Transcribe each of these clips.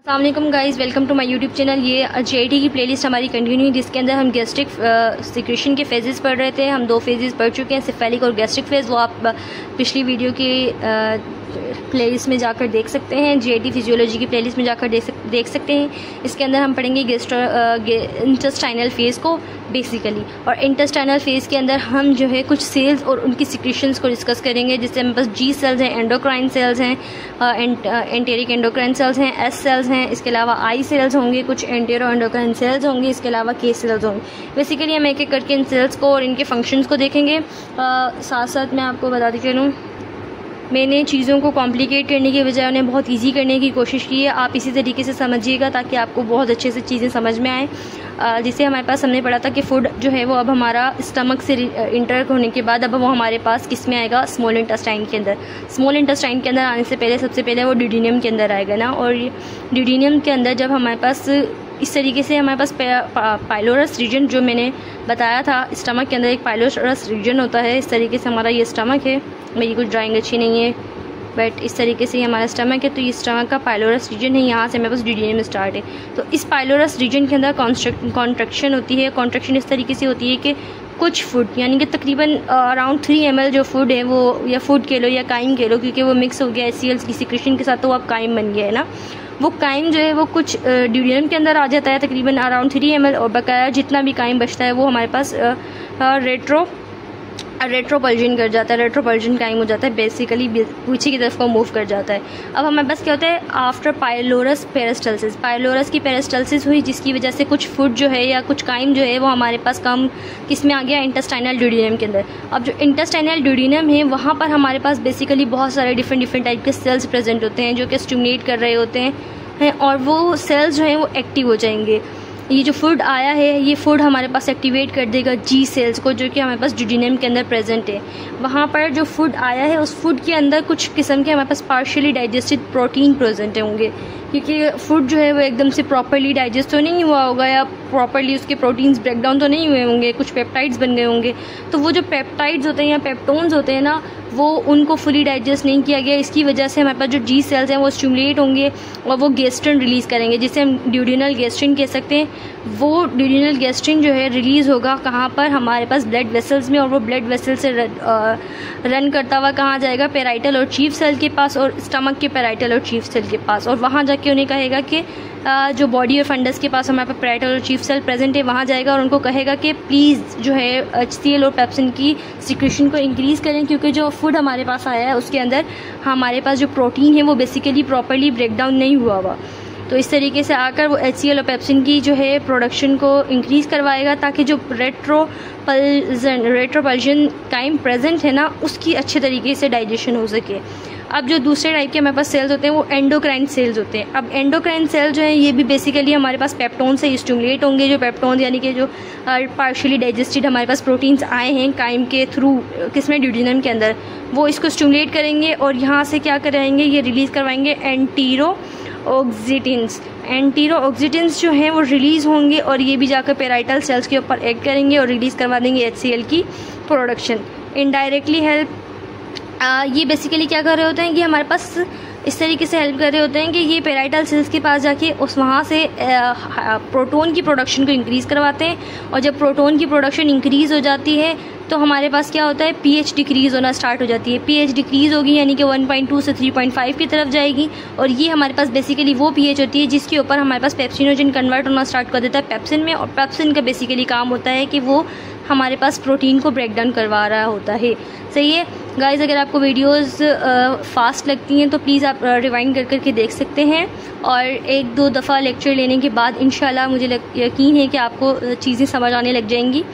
अस्सलाम guys, welcome to my YouTube channel. ये JET की प्लेलिस्ट हमारी कंटिन्यू है, जिसके अंदर हम गैस्ट्रिक सिक्रेशन के फेजेस पढ़ रहे थे। हम 2 फेजेस पढ़ चुके हैं, सिफेलिक और गैस्ट्रिक फेज़। वो आप पिछली वीडियो की प्लेलिस्ट में जाकर देख सकते हैं, जेईटी फिजियोलॉजी की प्लेलिस्ट में जाकर देख सकते हैं। इसके अंदर हम पढ़ेंगे इंटेस्टाइनल फेज़ को बेसिकली, और इंटेस्टाइनल फेज़ के अंदर हम जो है कुछ सेल्स और उनकी सिक्रेशंस को डिस्कस करेंगे, जिससे हमारे पास जी सेल्स हैं, एंडोक्राइन सेल्स हैं, एंटेरिक एंडोक्राइन सेल्स हैं, एस सेल्स हैं। इसके अलावा आई सेल्स होंगे, कुछ एंटेरो एंडोक्राइन सेल्स होंगे, इसके अलावा के सेल्स होंगे। बेसिकली हम एक एक करके इन सेल्स को और इनके फंक्शंस को देखेंगे। साथ साथ मैं आपको बताती चलूँ, मैंने चीज़ों को कॉम्प्लिकेट करने की बजाय उन्हें बहुत इजी करने की कोशिश की है। आप इसी तरीके से समझिएगा ताकि आपको बहुत अच्छे से चीज़ें समझ में आए। जिससे हमारे पास हमने पढ़ा था कि फूड जो है वो अब हमारा स्टमक से इंटर होने के बाद अब वो हमारे पास किस में आएगा, स्मॉल इंटेस्टाइन के अंदर। स्मॉल इंटेस्टाइन के अंदर आने से पहले सबसे पहले वो ड्यूडेनियम के अंदर आएगा ना, और ड्यूडेनियम के अंदर जब हमारे पास इस तरीके से हमारे पास पाइलोरस रीजन, जो मैंने बताया था स्टमक के अंदर एक पाइलोरस रीजन होता है। इस तरीके से हमारा ये स्टमक है। मेरी कुछ ड्राइंग अच्छी नहीं है, बट इस तरीके से हमारा स्टमक है। तो ये स्टमक का पाइलोरस रीजन है, यहाँ से मेरे पास ड्यूडेनियम स्टार्ट है। तो इस पाइलोरस रीजन के अंदर कॉन्ट्रैक्शन होती है। कॉन्ट्रैक्शन इस तरीके से होती है कि कुछ फूड, यानी कि तकरीबन अराउंड 3 ml जो फूड है वो, या फूड कह लो या काइम कह लो, क्योंकि वो मिक्स हो गया HCl की सिक्रेशन के साथ, तो वो अब काइम बन गया है ना। वो काइम जो है वो कुछ ड्यूडेनियम के अंदर आ जाता है, तकरीबन अराउंड 3 ml, और बकाया जितना भी काइम बचता है वो हमारे पास रेट्रोपल्जन कर जाता है। रेट्रोपल्जन काइम हो जाता है, बेसिकली पीछे की तरफ को मूव कर जाता है। अब हमारे पास क्या होता है, आफ्टर पाइलोरस पेरिस्टल्सिस, पाइलोरस की पेरिस्टल्सिस हुई, जिसकी वजह से कुछ फूड जो है या कुछ काइम जो है वो हमारे पास कम किस में आ गया, इंटेस्टाइनल ड्यूडेनियम के अंदर। अब जो इंटेस्टाइनल ड्यूडेनियम है वहाँ पर हमारे पास बेसिकली बहुत सारे डिफरेंट टाइप के सेल्स प्रेजेंट होते हैं, जो कि स्टिमुलेट कर रहे होते हैं, और वो सेल्स जो हैं वो एक्टिव हो जाएंगे। ये जो फूड आया है, ये फूड हमारे पास एक्टिवेट कर देगा जी सेल्स को, जो कि हमारे पास ड्यूडेनियम के अंदर प्रेजेंट है। वहाँ पर जो फूड आया है उस फूड के अंदर कुछ किस्म के हमारे पास पार्शियली डाइजेस्टेड प्रोटीन प्रेजेंट होंगे, क्योंकि फूड जो है वो एकदम से प्रॉपरली डाइजेस्ट तो नहीं हुआ होगा, या प्रॉपरली उसके प्रोटीन्स ब्रेकडाउन तो नहीं हुए होंगे, कुछ पेप्टाइड्स बन गए होंगे। तो वो जो पेप्टाइड्स होते हैं या पेप्टोन्स होते हैं ना, वो उनको फुली डाइजेस्ट नहीं किया गया। इसकी वजह से हमारे पास जो जी सेल्स हैं वो स्टिमुलेट होंगे और वो गैस्ट्रिन रिलीज़ करेंगे, जिसे हम ड्यूडेनल गैस्ट्रिन कह सकते हैं। वो ड्यूडेनल गैस्ट्रिन जो है रिलीज़ होगा कहाँ पर, हमारे पास ब्लड वेसल्स में, और वो ब्लड वेसल से रन करता हुआ कहाँ जाएगा, पेराइटल और चीफ सेल के पास, और स्टमक के पेराइटल और चीफ सेल के पास। और वहाँ जाके उन्हें कहेगा कि जो बॉडी और फंडस के पास हमारे पास पेराइटल और चीफ सेल प्रेजेंट है, वहाँ जाएगा और उनको कहेगा कि प्लीज़ जो है HCl और पेप्सिन की सिक्रेशन को इंक्रीज़ करें, क्योंकि जो फूड हमारे पास आया है उसके अंदर हमारे पास जो प्रोटीन है वो बेसिकली प्रॉपरली ब्रेकडाउन नहीं हुआ हुआ। तो इस तरीके से आकर वो HCl और पेप्सिन की जो है प्रोडक्शन को इंक्रीज़ करवाएगा, ताकि जो रेट्रोपल्जन टाइम प्रेजेंट है ना, उसकी अच्छे तरीके से डाइजेशन हो सके। अब जो दूसरे टाइप के हमारे पास सेल्स होते हैं वो एंडोक्राइन सेल्स होते हैं। अब एंडोक्राइन सेल जो है ये भी बेसिकली हमारे पास पेप्टोन से स्टिमुलेट होंगे। जो पेप्टोन यानी कि जो पार्शियली डाइजेस्टेड हमारे पास प्रोटीन्स आए हैं काइम के थ्रू, किसमें, ड्यूडेनम के अंदर, वो इसको स्टिमुलेट करेंगे और यहाँ से क्या कराएंगे, ये रिलीज़ करवाएंगे एंटीरोऑक्सीटिन्स। एंटीरोऑक्सीटिन्स जो हैं वो रिलीज़ होंगे और ये भी जाकर पेराइटल सेल्स के ऊपर एक्ट करेंगे और रिलीज़ करवा देंगे HCl की प्रोडक्शन। इनडायरेक्टली हेल्प, ये बेसिकली क्या कर रहे होते हैं कि हमारे पास इस तरीके से हेल्प कर रहे होते हैं कि ये पेराइटल सेल्स के पास जाके उस वहाँ से प्रोटोन की प्रोडक्शन को इंक्रीज़ करवाते हैं, और जब प्रोटोन की प्रोडक्शन इंक्रीज़ हो जाती है तो हमारे पास क्या होता है, pH डिक्रीज़ होना स्टार्ट हो जाती है। pH डिक्रीज़ होगी यानी कि 1.2 से 3.5 की तरफ जाएगी, और ये हमारे पास बेसिकली वो pH होती है जिसके ऊपर हमारे पास पेप्सिनोजन कन्वर्ट होना स्टार्ट कर देता है पेप्सिन में, और पेप्सिन का बेसिकली काम होता है कि वो हमारे पास प्रोटीन को ब्रेक डाउन करवा रहा होता है। सही है गाइज़, अगर आपको वीडियोस फास्ट लगती हैं तो प्लीज़ आप रिवाइंड करके देख सकते हैं, और 1-2 दफ़ा लेक्चर लेने के बाद इंशाल्लाह मुझे यकीन है कि आपको चीज़ें समझ आने लग जाएंगी,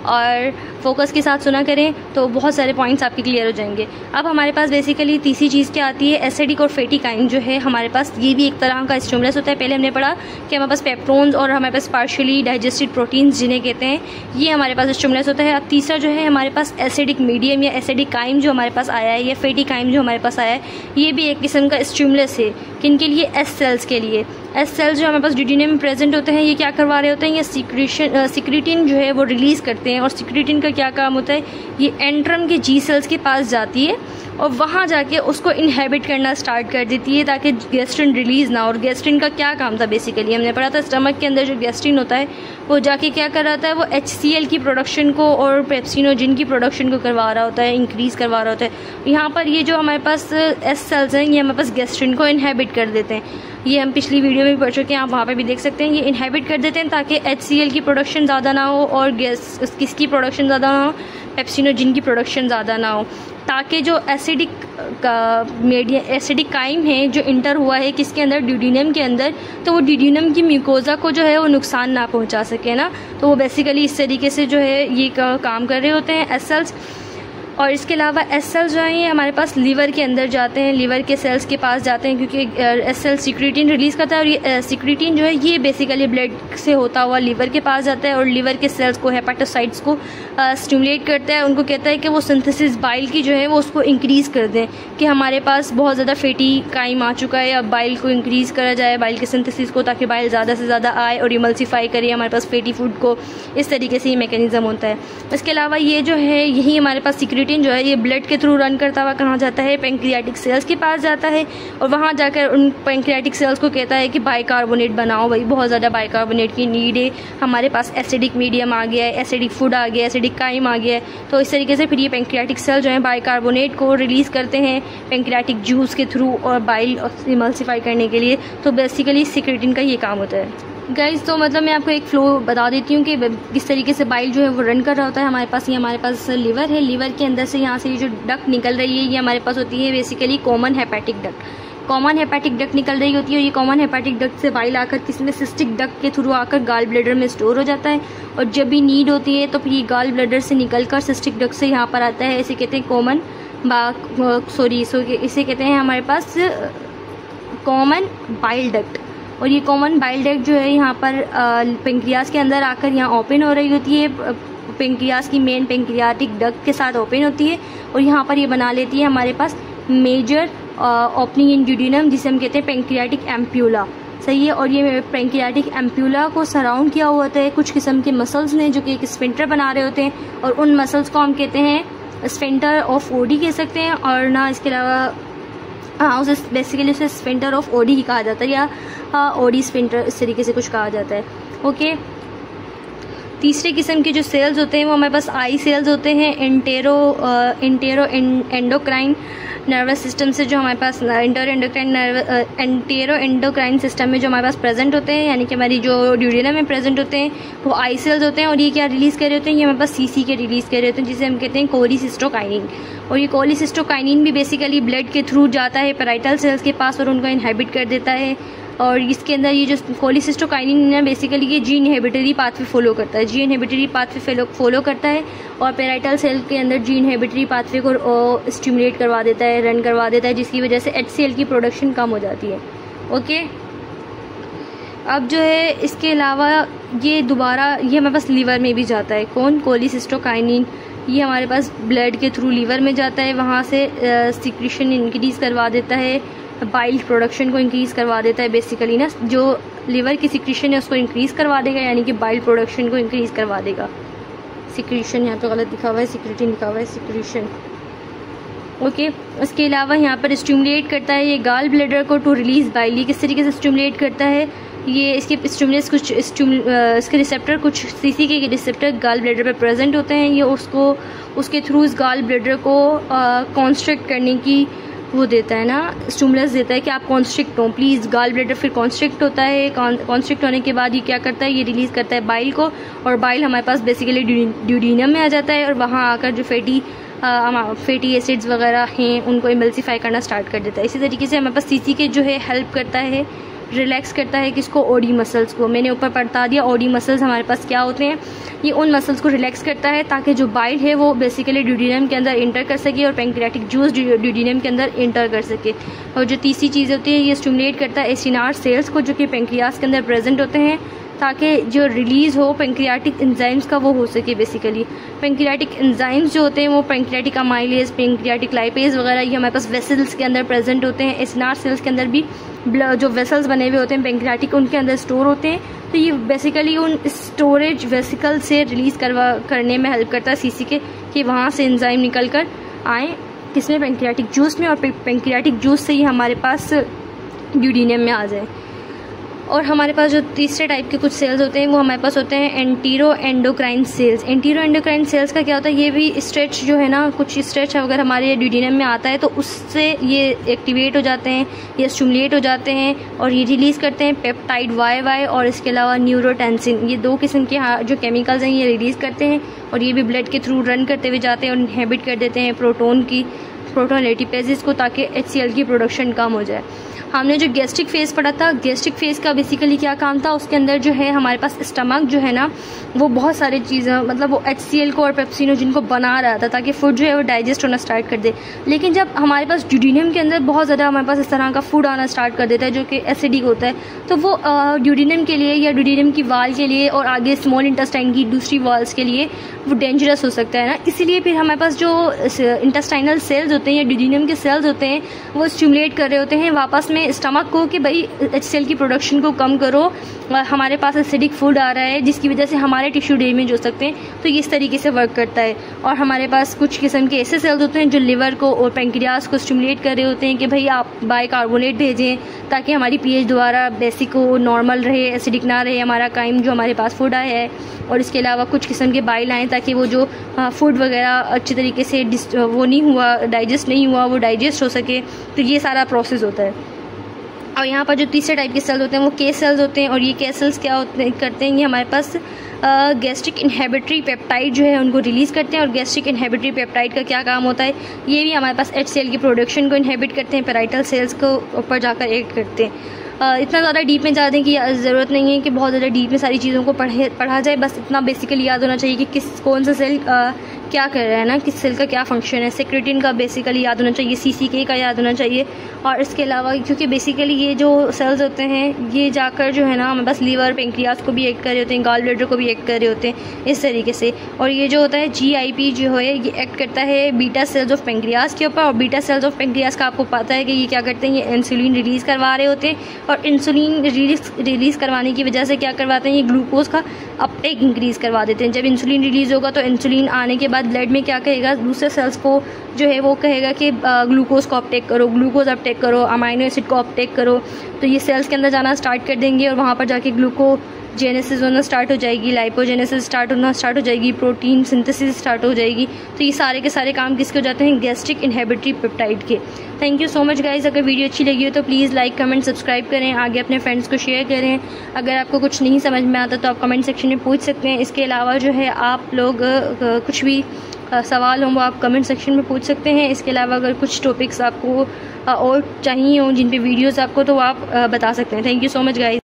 और फोकस के साथ सुना करें तो बहुत सारे पॉइंट्स आपके क्लियर हो जाएंगे। अब हमारे पास बेसिकली तीसरी चीज़ क्या आती है, एसिडिक और फैटी काइम जो है हमारे पास, ये भी एक तरह का स्टिमुलस होता है। पहले हमने पढ़ा कि हमारे पास पेप्टोन्स और हमारे पास पार्शियली डाइजेस्टेड प्रोटीन्स जिन्हें कहते हैं, ये हमारे पास स्टिमुलस होता है। अब तीसरा जो है हमारे पास एसिडिक मीडियम या एसिडिक काइम जो हमारे पास आया है, या फैटी काइम जो हमारे पास आया है, ये भी एक किस्म का स्टिमुलस है। किन के लिए? एस सेल्स के लिए। एस सेल्स जो हमारे पास ड्यूडेनम में प्रेजेंट होते हैं, ये क्या करवा रहे होते हैं? ये सिक्रीटिन जो है वो रिलीज़ करते हैं। और सिक्रीटिन का क्या काम होता है? ये एंट्रम के जी सेल्स के पास जाती है और वहाँ जाके उसको इनहेबिट करना स्टार्ट कर देती है ताकि गैस्ट्रिन रिलीज़ ना हो। और गैस्ट्रिन का क्या काम था? बेसिकली हमने पढ़ा था स्टमक के अंदर जो गैस्ट्रिन होता है वो जाके क्या कर रहा होता है? वो HCl की प्रोडक्शन को और पेप्सिनोजिन की प्रोडक्शन को करवा रहा होता है, इंक्रीज़ करवा रहा होता है। यहाँ पर ये जो हमारे पास एस सेल्स हैं, ये हमारे पास गैस्ट्रिन को इनहेबिट कर देते हैं। ये हम पिछली वीडियो में भी पढ़ चुके हैं, आप वहाँ पे भी देख सकते हैं। ये इनहेबिट कर देते हैं ताकि HCl की प्रोडक्शन ज़्यादा ना हो और किसकी प्रोडक्शन ज़्यादा ना हो? पेप्सिनोजिन की प्रोडक्शन ज़्यादा ना हो, ताकि जो एसिडिक काइम है जो इंटर हुआ है किसके अंदर? ड्यूडेनम के अंदर, तो वो ड्यूडेनम की म्यूकोजा को जो है वो नुकसान ना पहुंचा सके ना। तो वो बेसिकली इस तरीके से जो है ये काम कर रहे होते हैं एस सेल्स। और इसके अलावा एस सेल्स जो हैं ये हमारे पास लीवर के अंदर जाते हैं, लीवर के सेल्स के पास जाते हैं, क्योंकि एस सेल सिक्रीटिन रिलीज़ करता है। और ये सिक्रीटिन जो है ये बेसिकली ब्लड से होता हुआ लीवर के पास जाता है और लीवर के सेल्स को, हेपेटोसाइट्स को स्टिमुलेट करता है। उनको कहता है कि वो सिंथेसिस बाइल की जो है वो उसको इंक्रीज़ कर दें, कि हमारे पास बहुत ज़्यादा फैटी काइम आ चुका है, अब बाइल को इंक्रीज़ करा जाए, बाइल के सिंथेसिस को, ताकि बाइल ज़्यादा से ज़्यादा आए और इमल्सीफाई करे हमारे पास फैटी फूड को। इस तरीके से ये मैकेनिज़्म होता है। इसके अलावा ये जो है यही हमारे पास सिक्रीटिन जो है ये ब्लड के थ्रू रन करता हुआ कहाँ जाता है? पैंक्रियाटिक सेल्स के पास जाता है और वहाँ जाकर उन पैंक्रियाटिक सेल्स को कहता है कि बाइकार्बोनेट बनाओ, भाई बहुत ज़्यादा बाइकार्बोनेट की नीड है, हमारे पास एसिडिक मीडियम आ गया है, एसिडिक फूड आ गया है, एसिडिक काइम आ गया है। तो इस तरीके से फिर ये पैंक्रियाटिक सेल जो है बाइकार्बोनेट को रिलीज़ करते हैं पैंक्रियाटिक जूस के थ्रू और बाइल इमल्सीफाई करने के लिए। तो बेसिकली सिक्रीटिन का ये काम होता है गाइज। तो मतलब मैं आपको एक फ्लो बता देती हूँ कि किस तरीके से बाइल जो है वो रन कर रहा होता है। हमारे पास ये हमारे पास लीवर है, लीवर के अंदर से यहाँ से ये जो डक्ट निकल रही है ये हमारे पास होती है basically common hepatic duct. Common hepatic duct निकल रही होती है और ये कॉमन हेपेटिक डक्ट से बाइल आकर किसमें? सिस्टिक डक्ट के थ्रू आकर गाल ब्लैडर में स्टोर हो जाता है और जब भी नीड होती है तो फिर ये गाल ब्लैडर से निकलकर सिस्टिक डक्ट से यहाँ पर आता है। इसे कहते हैं कॉमन इसे कहते हैं हमारे पास कॉमन बाइल डक्ट। और ये कॉमन बाइल डक्ट जो है यहाँ पर पेंक्रियास के अंदर आकर यहाँ ओपन हो रही होती है, पेंक्रियास की मेन पेंक्रियाटिक डक्ट के साथ ओपन होती है और यहाँ पर ये बना लेती है हमारे पास मेजर ओपनिंग इन ड्यूडेनम, जिसे हम कहते हैं पेंक्रियाटिक एम्प्यूला। सही है। और ये पेंक्रियाटिक एम्प्यूला को सराउंड किया हुआ होता है कुछ किस्म के मसल्स ने जो कि एक स्फिंक्टर बना रहे होते हैं और उन मसल्स को हम कहते हैं स्फिंक्टर ऑफ ओडी कह सकते हैं। और ना इसके अलावा उसे बेसिकली उसे स्फिंक्टर ऑफ ओडी ही कहा जाता है या ओडी स्फिंक्टर, इस तरीके से कुछ कहा जाता है। ओके। तीसरे किस्म के जो सेल्स होते हैं वो हमारे पास आई सेल्स होते हैं। इंटेरो एंडोक्राइन नर्वस सिस्टम से जो हमारे पास एंटेरो एंडोक्राइन सिस्टम में जो हमारे पास प्रेजेंट होते हैं, यानी कि हमारी जो ड्यूडेनम में प्रेजेंट होते हैं वो आई सेल्स होते हैं। और ये क्या रिलीज़ कर रहे होते हैं? ये हमारे पास सीसी के रिलीज़ कर रहे होते हैं, जिसे हम कहते हैं कोलिसिस्टोकाइनिन। और ये कोलिसिस्टोकाइनिन भी बेसिकली ब्लड के थ्रू जाता है पेराइटल सेल्स के पास और उनको इनहेबिट कर देता है। और इसके अंदर ये जो कोलिसिस्टोकाइनिन है बेसिकली ये जी इनहिबिटरी पाथवे फॉलो करता है, जी इनहिबिटरी पाथवे फॉलो करता है और पेराइटल सेल के अंदर जी इनहिबिटरी पाथवे को स्टिमुलेट करवा देता है, रन करवा देता है, जिसकी वजह से HCl की प्रोडक्शन कम हो जाती है। ओके। अब जो है इसके अलावा ये दोबारा ये हमारे पास लीवर में भी जाता है। कौन? कोलिसिस्टोकाइनिन। ये हमारे पास ब्लड के थ्रू लीवर में जाता है, वहाँ से सिक्रीशन इंक्रीज़ करवा देता है, बाइल प्रोडक्शन को इंक्रीज़ करवा देता है। बेसिकली ना जो लीवर की सिक्रीशन है उसको इंक्रीज़ करवा देगा, यानी कि बाइल प्रोडक्शन को इंक्रीज़ करवा देगा। सिक्रीशन यहाँ पे गलत लिखा हुआ है, सिक्रीटिन लिखा हुआ है, सिक्रीशन। ओके। उसके अलावा यहाँ पर स्टिमुलेट करता है ये गाल ब्लैडर को टू रिलीज़ बाइल। ये किस तरीके से स्टिमुलेट करता है? ये इसके स्टिमुलस कुछ इसके रिसेप्टर कुछ सीसी के रिसेप्टर गाल ब्लैडर पर प्रेजेंट होते हैं। ये उसके थ्रू इस गाल ब्लैडर को कॉन्स्ट्रिक्ट करने की वो देता है ना, स्टिमुलस देता है कि आप कॉन्स्ट्रिक्ट हो प्लीज़। गाल ब्लैडर फिर कॉन्स्ट्रिक्ट होता है, कॉन्स्ट्रिक्ट होने के बाद ये क्या करता है? ये रिलीज़ करता है बाइल को और बाइल हमारे पास बेसिकली ड्यूडेनम में आ जाता है और वहाँ आकर जो फैटी एसिड्स वगैरह हैं उनको इमल्सीफाई करना स्टार्ट कर देता है। इसी तरीके से हमारे पास सीसी के जो है हेल्प करता है, रिलैक्स करता है किसको? ओडी मसल्स को। मैंने ऊपर बता दिया ओडी मसल्स हमारे पास क्या होते हैं। ये उन मसल्स को रिलैक्स करता है ताकि जो बाइल है वो बेसिकली ड्यूडेनम के अंदर इंटर कर सके और पैंक्रियाटिक जूस ड्यूडेनम के अंदर इंटर कर सके। और जो तीसरी चीज़ होती है ये स्टिमुलेट करता है एसिनार सेल्स को जो कि पैंक्रियास के अंदर प्रेजेंट होते हैं, ताकि जो रिलीज़ हो पेंक्रियाटिक एंजाइम्स का वो हो सके। बेसिकली पेंक्रियाटिक एंजाइम्स जो होते हैं वो पेंक्रियाटिक अमाइलेज, पेंक्रियाटिक लाइपेज वगैरह ये हमारे पास वेसल्स के अंदर प्रेजेंट होते हैं। एसिनार सेल्स के अंदर भी जो वेसल्स बने हुए होते हैं पेंक्रियाटिक उनके अंदर स्टोर होते हैं। तो ये बेसिकली उन स्टोरेज वेसिकल से रिलीज़ करने में हेल्प करता है सीसी के, कि वहाँ से एंजाइम निकल कर आए किसमें, पेंक्रियाटिक जूस में, और पेंक्रियाटिक जूस से ही हमारे पास ड्यूडेनियम में आ जाए। और हमारे पास जो तीसरे टाइप के कुछ सेल्स होते हैं वो हमारे पास होते हैं antero endocrine cells. Antero endocrine cells का क्या होता है, ये भी स्ट्रेच जो है ना, कुछ स्ट्रेच अगर हमारे ड्यूडेनियम में आता है तो उससे ये एक्टिवेट हो जाते हैं, ये स्टिमुलेट हो जाते हैं और ये रिलीज़ करते हैं पेप्टाइड YY और इसके अलावा न्यूरोटेंसिन। ये 2 किस्म के जो केमिकल्स हैं ये रिलीज़ करते हैं और ये भी ब्लड के थ्रू रन करते हुए जाते हैं और इनहिबिट कर देते हैं प्रोटोन एटीपेजेस को, ताकि HCl की प्रोडक्शन कम हो जाए। हमने जो गैस्ट्रिक फेज़ पढ़ा था, गैस्ट्रिक फेज़ का बेसिकली क्या काम था, उसके अंदर जो है हमारे पास स्टमक जो है ना वो बहुत सारी चीज़ें, मतलब वो HCl को और पेप्सिन जिनको बना रहा था ताकि फूड जो है वो डाइजेस्ट होना स्टार्ट कर दे। लेकिन जब हमारे पास ड्यूडेनियम के अंदर बहुत ज़्यादा हमारे पास इस तरह का फूड आना स्टार्ट कर देता है जो कि एसिडिक होता है, तो वो ड्यूडेनियम के लिए या ड्यूडेनियम की वाल के लिए और आगे स्मॉल इंटेस्टाइन की दूसरी वाल्स के लिए वो डेंजरस हो सकता है ना। इसीलिए फिर हमारे पास जो इंटेस्टाइनल सेल्स होते हैं या ड्यूडेनियम के सेल्स होते हैं वो स्टिमुलेट कर रहे होते हैं वापस में स्टमक को कि भाई HCl की प्रोडक्शन को कम करो, हमारे पास एसिडिक फूड आ रहा है जिसकी वजह से हमारे टिश्यू डैमेज हो सकते हैं। तो ये इस तरीके से वर्क करता है। और हमारे पास कुछ किस्म के ऐसे सेल्स होते हैं जो लिवर को और पेंक्रियास को स्टिमुलेट कर रहे होते हैं कि भाई आप बाइकार्बोनेट भेजें ताकि हमारी pH दोबारा बेसिक हो, नॉर्मल रहे, एसिडिक ना रहे हमारा काइम जो हमारे पास फूड आया है। और इसके अलावा कुछ किस्म के बाइल आएँ ताकि वो जो फूड वगैरह अच्छी तरीके से वो नहीं हुआ, डाइजेस्ट नहीं हुआ, वो डाइजेस्ट हो सके। तो ये सारा प्रोसेस होता है। और यहाँ पर जो तीसरे टाइप के सेल्स होते हैं वो के सेल्स होते हैं। और ये के सेल्स क्या करते हैं, ये हमारे पास गैस्ट्रिक इनहिबिटरी पेप्टाइड जो है उनको रिलीज़ करते हैं। और गैस्ट्रिक इनहिबिटरी पेप्टाइड का क्या काम होता है, ये भी हमारे पास HCl की प्रोडक्शन को इनहिबिट करते हैं, पेराइटल सेल्स को ऊपर जाकर ऐड करते हैं। इतना ज़्यादा डीप में जाने की ज़रूरत नहीं है कि बहुत ज़्यादा डीप में सारी चीज़ों को पढ़ा जाए, बस इतना बेसिकली याद होना चाहिए कि कौन सा सेल क्या कर रहा है ना, किस सेल का क्या फंक्शन है। सेक्रेटिन का बेसिकली याद होना चाहिए, CCK का याद होना चाहिए। और इसके अलावा क्योंकि बेसिकली ये जो सेल्स होते हैं ये जाकर जो है ना हमारे पास लीवर पेंक्रियास को भी एक्ट कर रहे होते हैं, गॉल ब्लैडर को भी एक्ट कर रहे होते हैं इस तरीके से। और ये जो होता है GIP जो है ये एक्ट करता है बीटा सेल्स ऑफ पेंक्रियास के ऊपर। और बीटा सेल्स ऑफ पेंक्रियास का आपको पता है कि ये क्या करते हैं, ये इंसुलिन रिलीज़ करवा रहे होते हैं। और इंसुलिन रिलीज़ करवाने की वजह से क्या करवाते हैं, ये ग्लूकोज का अपटेक इंक्रीज़ करवा देते हैं। जब इंसुलिन रिलीज़ होगा तो इंसुलिन आने के बाद ब्लड में क्या कहेगा, दूसरे सेल्स को जो है वो कहेगा कि ग्लूकोज को अपटेक करो, ग्लूकोज अपटेक करो, अमाइनो एसिड को अपटेक करो। तो ये सेल्स के अंदर जाना स्टार्ट कर देंगे और वहाँ पर जाके ग्लूकोजेनेसिस होना स्टार्ट हो जाएगी, लाइपोजेनेसिस स्टार्ट हो जाएगी, प्रोटीन सिंथेसिस स्टार्ट हो जाएगी। तो ये सारे के सारे काम किसके हो जाते हैं, गैस्ट्रिक इनहिबिटरी पेप्टाइड के। Thank you so much guys. अगर वीडियो अच्छी लगी हो तो प्लीज़ लाइक कमेंट सब्सक्राइब करें, आगे अपने फ्रेंड्स को शेयर करें। अगर आपको कुछ नहीं समझ में आता तो आप कमेंट सेक्शन में पूछ सकते हैं। इसके अलावा जो है आप लोग कुछ भी सवाल हो वो आप कमेंट सेक्शन में पूछ सकते हैं। इसके अलावा अगर कुछ टॉपिक्स आपको और चाहिए हों जिन पे वीडियोस आपको, तो आप बता सकते हैं। Thank you so much guys.